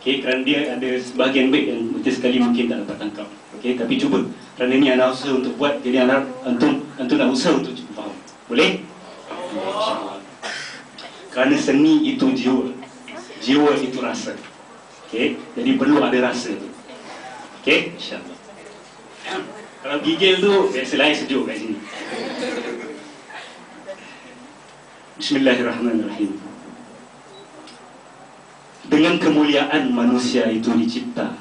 Okey, kerana dia ada sebahagian baik yang betul sekali mungkin tak dapat tangkap. Okey, tapi cuba. Kerana ni anak usaha untuk buat, jadi anak antum nak usaha untuk cuba faham. Boleh? InsyaAllah. Kerana seni itu jiwa. Jiwa itu rasa. Okey, jadi perlu ada rasa tu. Okey, insyaAllah. Kalau gigil tu, biasalah air sejuk kat sini. Bismillahirrahmanirrahim. Dengan kemuliaan manusia itu dicipta.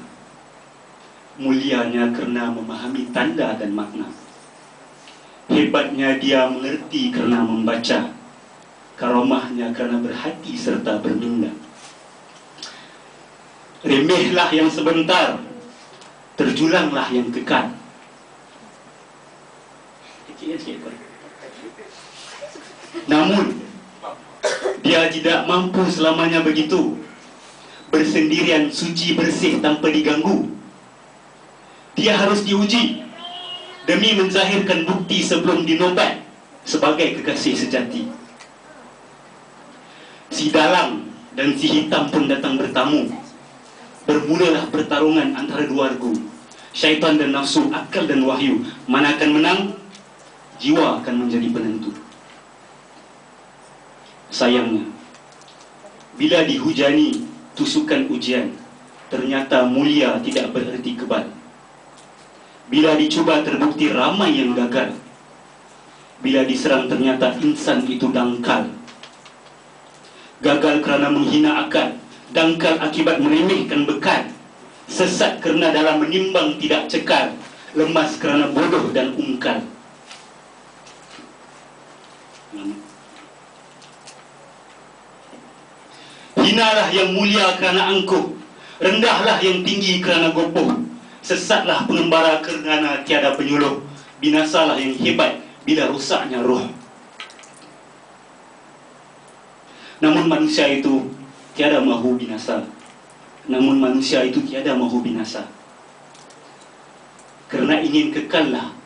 Mulianya kerana memahami tanda dan makna. Hebatnya dia mengerti kerana membaca. Karamahnya kerana berhati serta berminda. Remehlah yang sebentar, terjulanglah yang kekal. Namun dia tidak mampu selamanya begitu, bersendirian suci bersih tanpa diganggu. Dia harus diuji demi menzahirkan bukti sebelum dinobat sebagai kekasih sejati. Si dalang dan si hitam pun datang bertamu. Bermulalah pertarungan antara dua regu, syaitan dan nafsu, akal dan wahyu. Mana akan menang? Jiwa akan menjadi penentu. Sayangnya, bila dihujani tusukan ujian, ternyata mulia tidak bererti kebal. Bila dicuba terbukti ramai yang gagal. Bila diserang ternyata insan itu dangkal. Gagal kerana menghina akal, dangkal akibat meremehkan bekal, sesat kerana dalam menimbang tidak cekal, lemas kerana bodoh dan ungkal. Hinalah yang mulia kerana angkuh, rendahlah yang tinggi kerana gopoh, sesatlah pengembara kerana tiada penyuluh, binasalah yang hebat bila rusaknya roh. Namun manusia itu tiada mahu binasa. Namun manusia itu tiada mahu binasa. Kerana ingin kekallah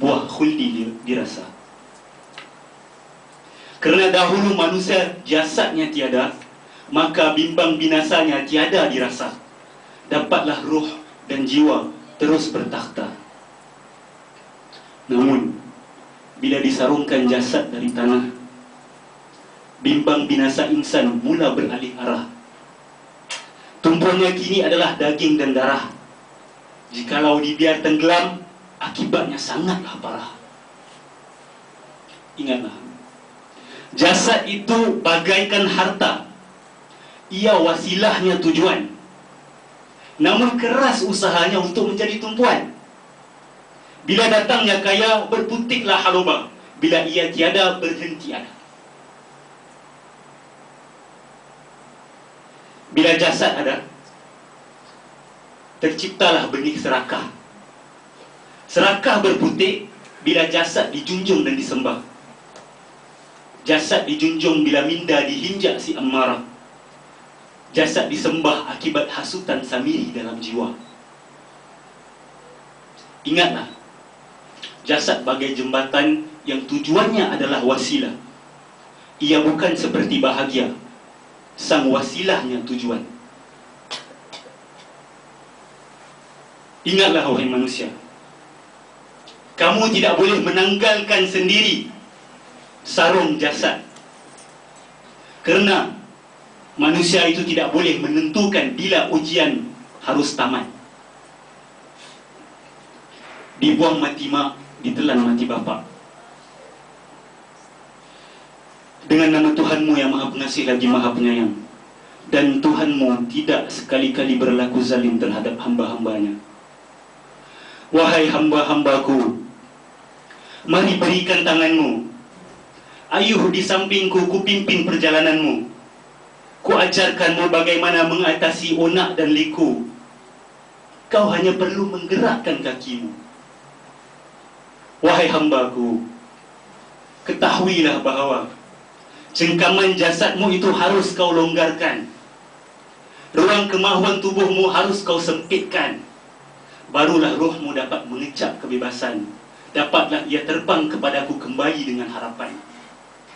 buah khuldi dirasa. Kerana dahulu manusia jasadnya tiada, maka bimbang binasanya tiada dirasa. Dapatlah roh dan jiwa terus bertakhta. Namun bila disarungkan jasad dari tanah, bimbang binasa insan mula beralih arah. Tumpuannya kini adalah daging dan darah. Jikalau dibiar tenggelam, akibatnya sangatlah parah. Ingatlah, jasad itu bagaikan harta. Ia wasilahnya tujuan. Namun keras usahanya untuk menjadi tumpuan. Bila datangnya kaya, berputiklah haluba. Bila ia tiada, berhenti ada. Bila jasad ada, terciptalah benih serakah. Serakah berputik bila jasad dijunjung dan disembah. Jasad dijunjung bila minda dihinjak si amarah. Jasad disembah akibat hasutan samiri dalam jiwa. Ingatlah, jasad bagai jembatan yang tujuannya adalah wasilah. Ia bukan seperti bahagia, sang wasilahnya tujuan. Ingatlah wahai manusia, kamu tidak boleh menanggalkan sendiri sarung jasad. Kerana manusia itu tidak boleh menentukan bila ujian harus tamat. Dibuang mati mak, ditelan mati bapa. Dengan nama Tuhanmu yang Maha Pengasih lagi Maha Penyayang. Dan Tuhanmu tidak sekali-kali berlaku zalim terhadap hamba-hambanya. Wahai hamba-hambaku, mari berikan tanganmu. Ayuh di sampingku, ku pimpin perjalananmu. Ku ajarkanmu bagaimana mengatasi onak dan liku. Kau hanya perlu menggerakkan kakimu. Wahai hambaku, ketahuilah bahawa cengkaman jasadmu itu harus kau longgarkan. Ruang kemahuan tubuhmu harus kau sempitkan. Barulah rohmu dapat mengecap kebebasan. Dapatlah ia terbang kepadaku kembali dengan harapan.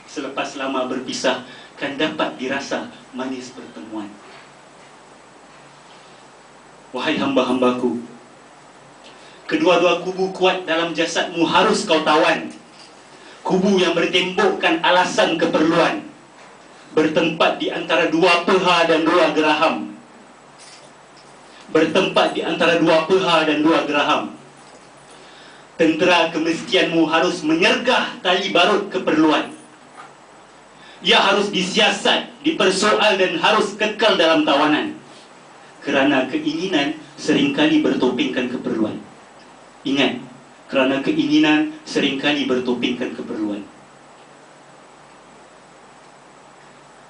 Selepas lama berpisah, kan dapat dirasa manis pertemuan. Wahai hamba-hambaku, kedua-dua kubu kuat dalam jasadmu harus kau tawan. Kubu yang bertembokkan alasan keperluan, bertempat di antara dua peha dan dua geraham. Bertempat di antara dua peha dan dua geraham. Tentera kemestianmu harus menyergah tali barut keperluan. Ia harus disiasat, dipersoal dan harus kekal dalam tawanan. Kerana keinginan seringkali bertopengkan keperluan. Ingat, kerana keinginan seringkali bertopengkan keperluan.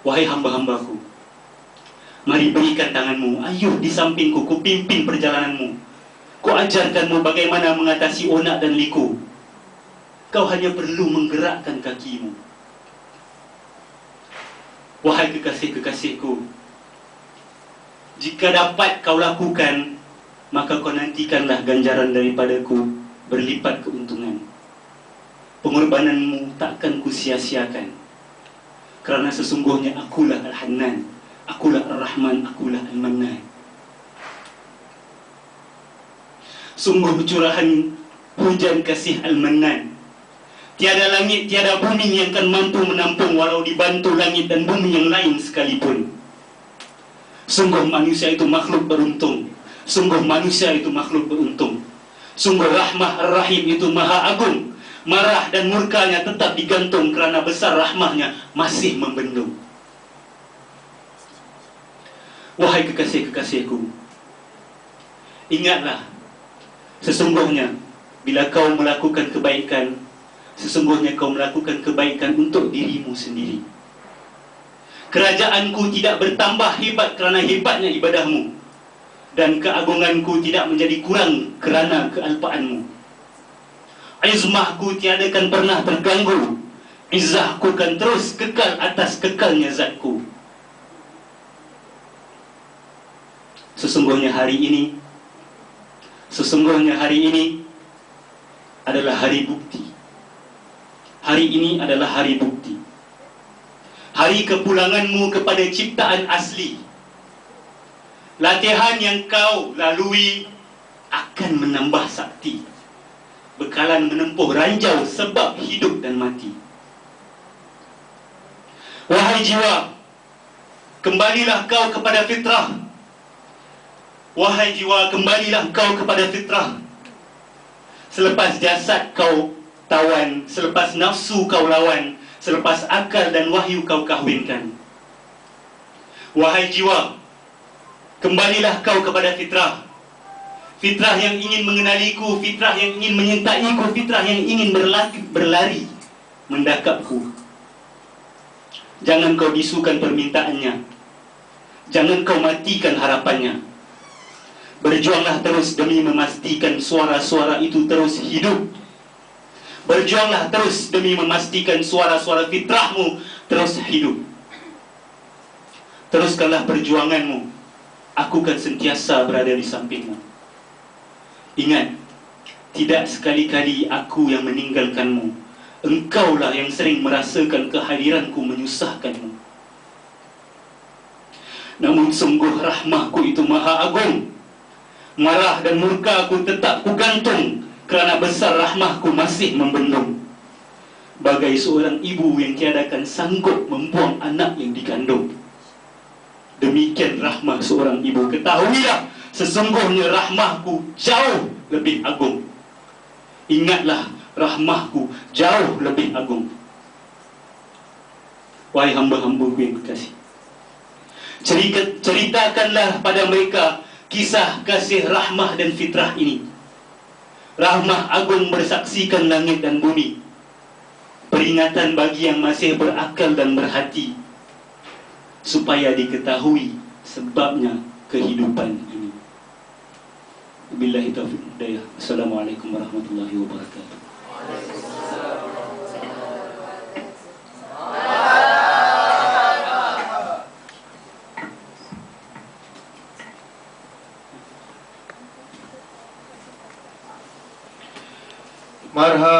Wahai hamba-hambaku, mari berikan tanganmu, ayuh di sampingku, ku pimpin perjalananmu. Ku ajarkanmu bagaimana mengatasi onak dan liku. Kau hanya perlu menggerakkan kakimu. Wahai kekasih-kekasihku, jika dapat kau lakukan, maka kau nantikanlah ganjaran daripadaku berlipat keuntungan. Pengorbananmu takkan ku sia-siakan, kerana sesungguhnya akulah Al-Hannan, akulah Ar-Rahman, akulah Al-Mannan. Sungguh curahan hujan kasih Al-Mannan, tiada langit, tiada bumi yang akan mampu menampung walau dibantu langit dan bumi yang lain sekalipun. Sungguh manusia itu makhluk beruntung. Sungguh manusia itu makhluk beruntung. Sungguh rahmah Ar-Rahim itu maha agung. Marah dan murkanya tetap digantung kerana besar rahmahnya masih membendung. Wahai kekasih-kekasihku, ingatlah, sesungguhnya bila kau melakukan kebaikan, sesungguhnya kau melakukan kebaikan untuk dirimu sendiri. Kerajaanku tidak bertambah hebat kerana hebatnya ibadahmu, dan keagunganku tidak menjadi kurang kerana kealpaanmu. Izmahku tiadakan pernah terganggu, izzahku kan terus kekal atas kekalnya zatku. Sesungguhnya hari ini adalah hari bukti. Hari ini adalah hari bukti. Hari kepulanganmu kepada ciptaan asli. Latihan yang kau lalui akan menambah sakti, bekalan menempuh ranjau sebab hidup dan mati. Wahai jiwa, kembalilah kau kepada fitrah. Wahai jiwa, kembalilah kau kepada fitrah. Selepas jasad kau tawan, selepas nafsu kau lawan, selepas akal dan wahyu kau kahwinkan. Wahai jiwa, kembalilah kau kepada fitrah. Fitrah yang ingin mengenaliku, fitrah yang ingin menyintaiku, fitrah yang ingin berlari mendakapku. Jangan kau bisukan permintaannya, jangan kau matikan harapannya. Berjuanglah terus demi memastikan suara-suara itu terus hidup. Berjuanglah terus demi memastikan suara-suara fitrahmu terus hidup. Teruskanlah perjuanganmu, aku akan sentiasa berada di sampingmu. Ingat, tidak sekali-kali aku yang meninggalkanmu. Engkaulah yang sering merasakan kehadiranku menyusahkanmu. Namun sungguh rahmahku itu maha agung. Marah dan murkaku tetap kugantung, kerana besar rahmahku masih membendung. Bagai seorang ibu yang tiadakan sanggup membuang anak yang dikandung. Demikian rahmah seorang ibu. Ketahuilah, sesungguhnya rahmahku jauh lebih agung. Ingatlah, rahmahku jauh lebih agung. Wahai hamba-hambaku yang kekasih, ceritakanlah pada mereka kisah kasih rahmah dan fitrah ini. Rahmah agung bersaksikan langit dan bumi, peringatan bagi yang masih berakal dan berhati, supaya diketahui sebabnya kehidupan ini. Billahi taufiq hidayah. Assalamualaikum warahmatullahi wabarakatuh.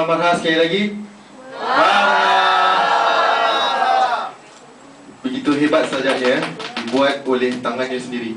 Marha sekali lagi. Begitu hebat sajanya, dibuat oleh tangannya sendiri.